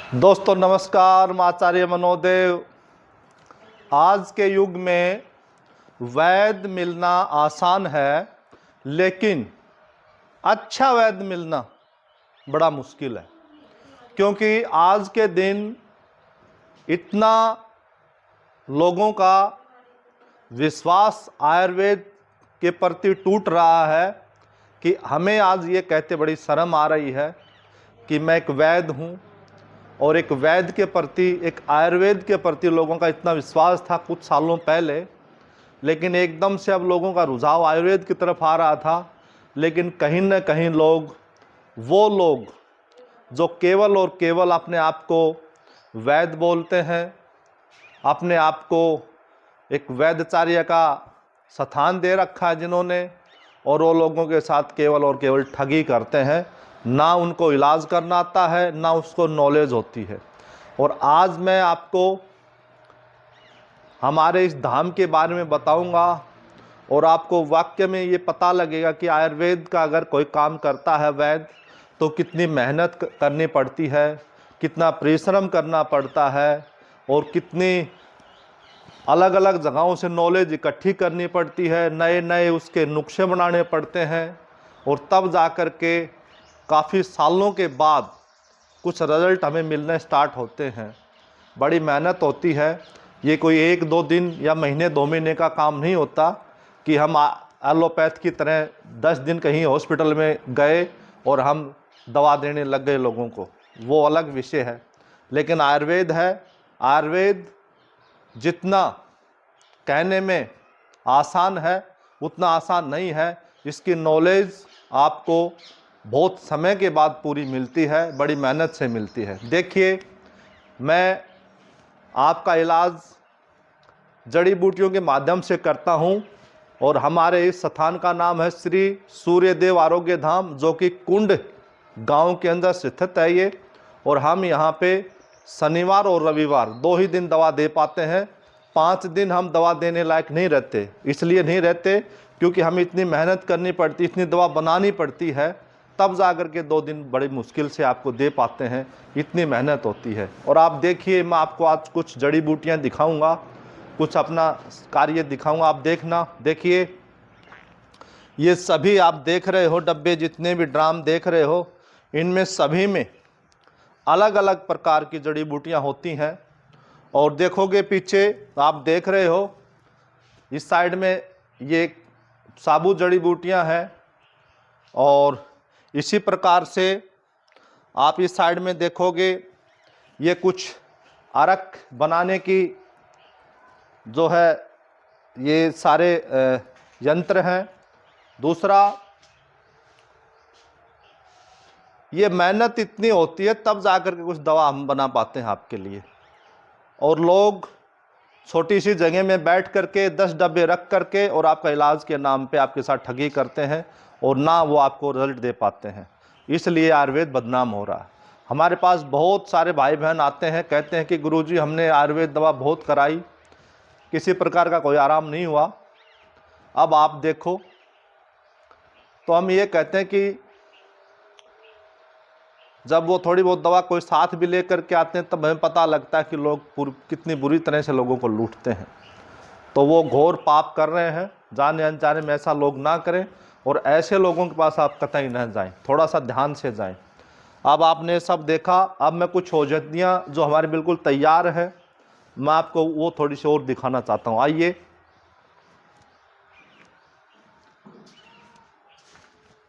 दोस्तों नमस्कार, मैं आचार्य मनोदेव। आज के युग में वैद्य मिलना आसान है, लेकिन अच्छा वैद्य मिलना बड़ा मुश्किल है। क्योंकि आज के दिन इतना लोगों का विश्वास आयुर्वेद के प्रति टूट रहा है कि हमें आज ये कहते बड़ी शर्म आ रही है कि मैं एक वैद्य हूँ। और एक वैद्य के प्रति, एक आयुर्वेद के प्रति लोगों का इतना विश्वास था कुछ सालों पहले, लेकिन एकदम से अब लोगों का रुझाव आयुर्वेद की तरफ आ रहा था। लेकिन कहीं न कहीं वो लोग जो केवल और केवल अपने आप को वैद्य बोलते हैं, अपने आप को एक वैद्याचार्य का स्थान दे रखा है जिन्होंने, और वो लोगों के साथ केवल और केवल ठगी करते हैं। ना उनको इलाज करना आता है, ना उसको नॉलेज होती है। और आज मैं आपको हमारे इस धाम के बारे में बताऊंगा, और आपको वाक्य में ये पता लगेगा कि आयुर्वेद का अगर कोई काम करता है वैद्य, तो कितनी मेहनत करनी पड़ती है, कितना परिश्रम करना पड़ता है, और कितनी अलग अलग जगहों से नॉलेज इकट्ठी करनी पड़ती है, नए नए उसके नुस्खे बनाने पड़ते हैं, और तब जा कर के काफ़ी सालों के बाद कुछ रिज़ल्ट हमें मिलने स्टार्ट होते हैं। बड़ी मेहनत होती है। ये कोई 1-2 दिन या महीने 2 महीने का काम नहीं होता कि हम एलोपैथ की तरह 10 दिन कहीं हॉस्पिटल में गए और हम दवा देने लग गए लोगों को, वो अलग विषय है। लेकिन आयुर्वेद है, आयुर्वेद जितना कहने में आसान है उतना आसान नहीं है। इसकी नॉलेज आपको बहुत समय के बाद पूरी मिलती है, बड़ी मेहनत से मिलती है। देखिए, मैं आपका इलाज जड़ी बूटियों के माध्यम से करता हूँ, और हमारे इस स्थान का नाम है श्री सूर्यदेव आरोग्य धाम, जो कि कुंड गांव के अंदर स्थित है ये। और हम यहाँ पे शनिवार और रविवार 2 ही दिन दवा दे पाते हैं। 5 दिन हम दवा देने लायक नहीं रहते। इसलिए नहीं रहते क्योंकि हमें इतनी मेहनत करनी पड़ती, इतनी दवा बनानी पड़ती है, तब जा कर के 2 दिन बड़ी मुश्किल से आपको दे पाते हैं। इतनी मेहनत होती है। और आप देखिए, मैं आपको आज कुछ जड़ी बूटियाँ दिखाऊंगा, कुछ अपना कार्य दिखाऊंगा, आप देखना। देखिए, ये सभी आप देख रहे हो डब्बे, जितने भी ड्राम देख रहे हो, इनमें सभी में अलग अलग प्रकार की जड़ी बूटियाँ होती हैं। और देखोगे पीछे आप देख रहे हो, इस साइड में ये साबुत जड़ी बूटियाँ हैं, और इसी प्रकार से आप इस साइड में देखोगे ये कुछ अर्क बनाने की जो है ये सारे यंत्र हैं। दूसरा, ये मेहनत इतनी होती है तब जाकर के कुछ दवा हम बना पाते हैं आपके लिए। और लोग छोटी सी जगह में बैठ करके 10 डब्बे रख करके और आपका इलाज के नाम पे आपके साथ ठगी करते हैं, और ना वो आपको रिजल्ट दे पाते हैं। इसलिए आयुर्वेद बदनाम हो रहा है। हमारे पास बहुत सारे भाई बहन आते हैं, कहते हैं कि गुरुजी हमने आयुर्वेद दवा बहुत कराई, किसी प्रकार का कोई आराम नहीं हुआ। अब आप देखो, तो हम ये कहते हैं कि जब वो थोड़ी बहुत दवा कोई साथ भी लेकर के आते हैं, तब हमें पता लगता है कि लोग कितनी बुरी तरह से लोगों को लूटते हैं। तो वो घोर पाप कर रहे हैं। जाने अनजाने में ऐसा लोग ना करें, और ऐसे लोगों के पास आप कतई न जाएं, थोड़ा सा ध्यान से जाएं। अब आपने सब देखा, अब मैं कुछ औषधियाँ जो हमारी बिल्कुल तैयार है, मैं आपको वो थोड़ी सी और दिखाना चाहता हूँ। आइए,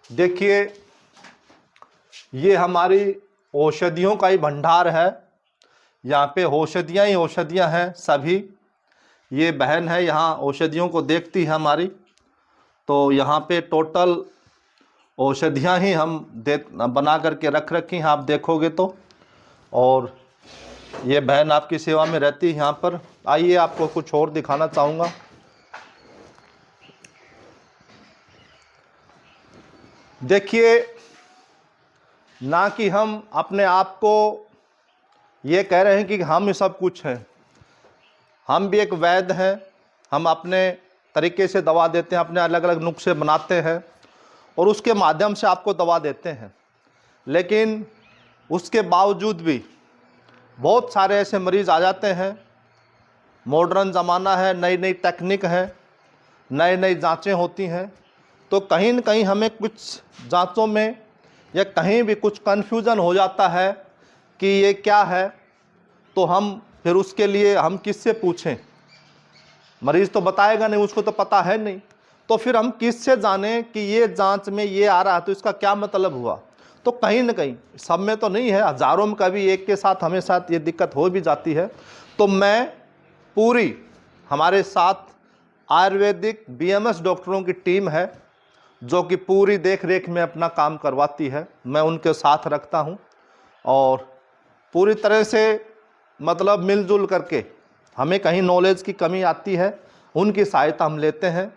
देखिए, ये हमारी औषधियों का ही भंडार है। यहाँ पे औषधियाँ ही औषधियाँ हैं सभी। ये बहन है, यहाँ औषधियों को देखती है हमारी, तो यहाँ पे टोटल औषधियाँ ही हम बना करके रख रखी हैं, आप देखोगे तो। और ये बहन आपकी सेवा में रहती है यहाँ पर। आइए, आपको कुछ और दिखाना चाहूँगा। देखिए, ना कि हम अपने आप को ये कह रहे हैं कि हम ही सब कुछ हैं। हम भी एक वैद्य हैं। हम अपने तरीके से दवा देते हैं, अपने अलग अलग नुस्खे बनाते हैं, और उसके माध्यम से आपको दवा देते हैं। लेकिन उसके बावजूद भी बहुत सारे ऐसे मरीज़ आ जाते हैं, मॉडर्न ज़माना है, नई नई टेक्निक है, नई नई जांचें होती हैं, तो कहीं न कहीं हमें कुछ जांचों में या कहीं भी कुछ कन्फ्यूज़न हो जाता है कि ये क्या है, तो हम फिर उसके लिए हम किससे पूछें? मरीज़ तो बताएगा नहीं, उसको तो पता है नहीं, तो फिर हम किससे जानें कि ये जांच में ये आ रहा है तो इसका क्या मतलब हुआ? तो कहीं न कहीं, सब में तो नहीं है, हज़ारों में कभी एक के साथ हमें साथ ये दिक्कत हो भी जाती है। तो मैं पूरी, हमारे साथ आयुर्वेदिक बीएमएस डॉक्टरों की टीम है जो कि पूरी देख रेख में अपना काम करवाती है, मैं उनके साथ रखता हूँ और पूरी तरह से मतलब मिलजुल करके, हमें कहीं नॉलेज की कमी आती है उनकी सहायता हम लेते हैं,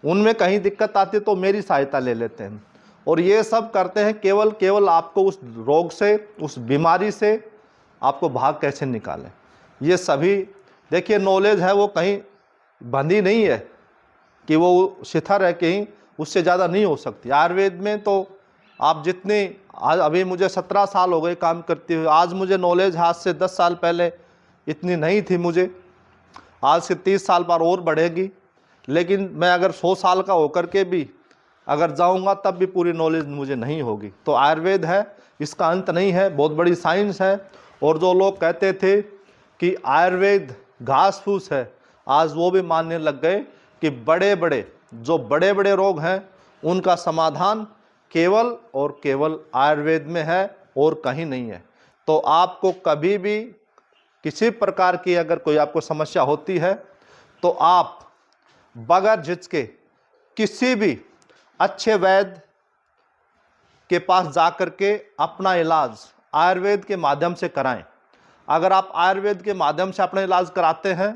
उनमें कहीं दिक्कत आती है तो मेरी सहायता ले लेते हैं, और ये सब करते हैं केवल आपको उस रोग से, उस बीमारी से आपको भाग कैसे निकालें। ये सभी देखिए नॉलेज है, वो कहीं बंधी नहीं है कि वो शिथिल है, कहीं उससे ज़्यादा नहीं हो सकती। आयुर्वेद में तो आप जितनी, आज अभी मुझे 17 साल हो गए काम करते हुए, आज मुझे नॉलेज आज से 10 साल पहले इतनी नहीं थी मुझे, आज से 30 साल पर और बढ़ेगी, लेकिन मैं अगर 100 साल का होकर के भी अगर जाऊंगा तब भी पूरी नॉलेज मुझे नहीं होगी। तो आयुर्वेद है, इसका अंत नहीं है, बहुत बड़ी साइंस है। और जो लोग कहते थे कि आयुर्वेद घास फूस है, आज वो भी मानने लग गए कि बड़े बड़े रोग हैं उनका समाधान केवल और केवल आयुर्वेद में है और कहीं नहीं है। तो आपको कभी भी किसी प्रकार की अगर कोई आपको समस्या होती है तो आप बगैर झिझके किसी भी अच्छे वैद्य के पास जाकर के अपना इलाज आयुर्वेद के माध्यम से कराएं। अगर आप आयुर्वेद के माध्यम से अपना इलाज कराते हैं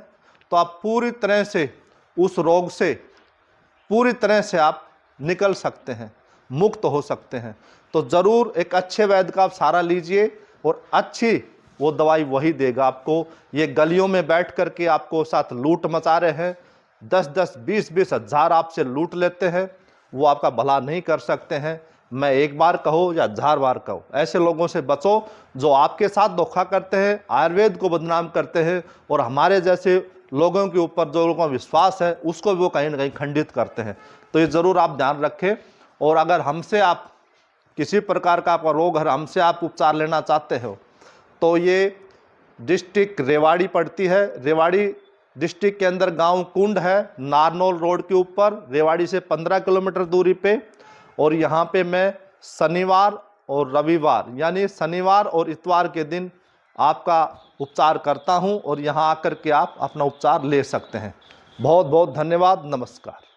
तो आप पूरी तरह से उस रोग से पूरी तरह से आप निकल सकते हैं, मुक्त हो सकते हैं। तो ज़रूर एक अच्छे वैद्य का आप सहारा लीजिए और अच्छी वो दवाई वही देगा आपको। ये गलियों में बैठ कर के आपको साथ लूट मचा रहे हैं, 10-10, 20-20 हज़ार आपसे लूट लेते हैं, वो आपका भला नहीं कर सकते हैं। मैं एक बार कहो या 1000 बार कहो, ऐसे लोगों से बचो जो आपके साथ धोखा करते हैं, आयुर्वेद को बदनाम करते हैं और हमारे जैसे लोगों के ऊपर जो लोगों का विश्वास है उसको भी वो कहीं ना कहीं खंडित करते हैं। तो ये ज़रूर आप ध्यान रखें। और अगर हमसे आप किसी प्रकार का आपका रोग है, हमसे आप उपचार लेना चाहते हो तो ये डिस्ट्रिक्ट रेवाड़ी पड़ती है। रेवाड़ी डिस्ट्रिक्ट के अंदर गांव कुंड है, नारनौल रोड के ऊपर, रेवाड़ी से 15 किलोमीटर दूरी पे। और यहाँ पे मैं शनिवार और रविवार यानी शनिवार और इतवार के दिन आपका उपचार करता हूँ और यहाँ आकर के आप अपना उपचार ले सकते हैं। बहुत बहुत धन्यवाद, नमस्कार।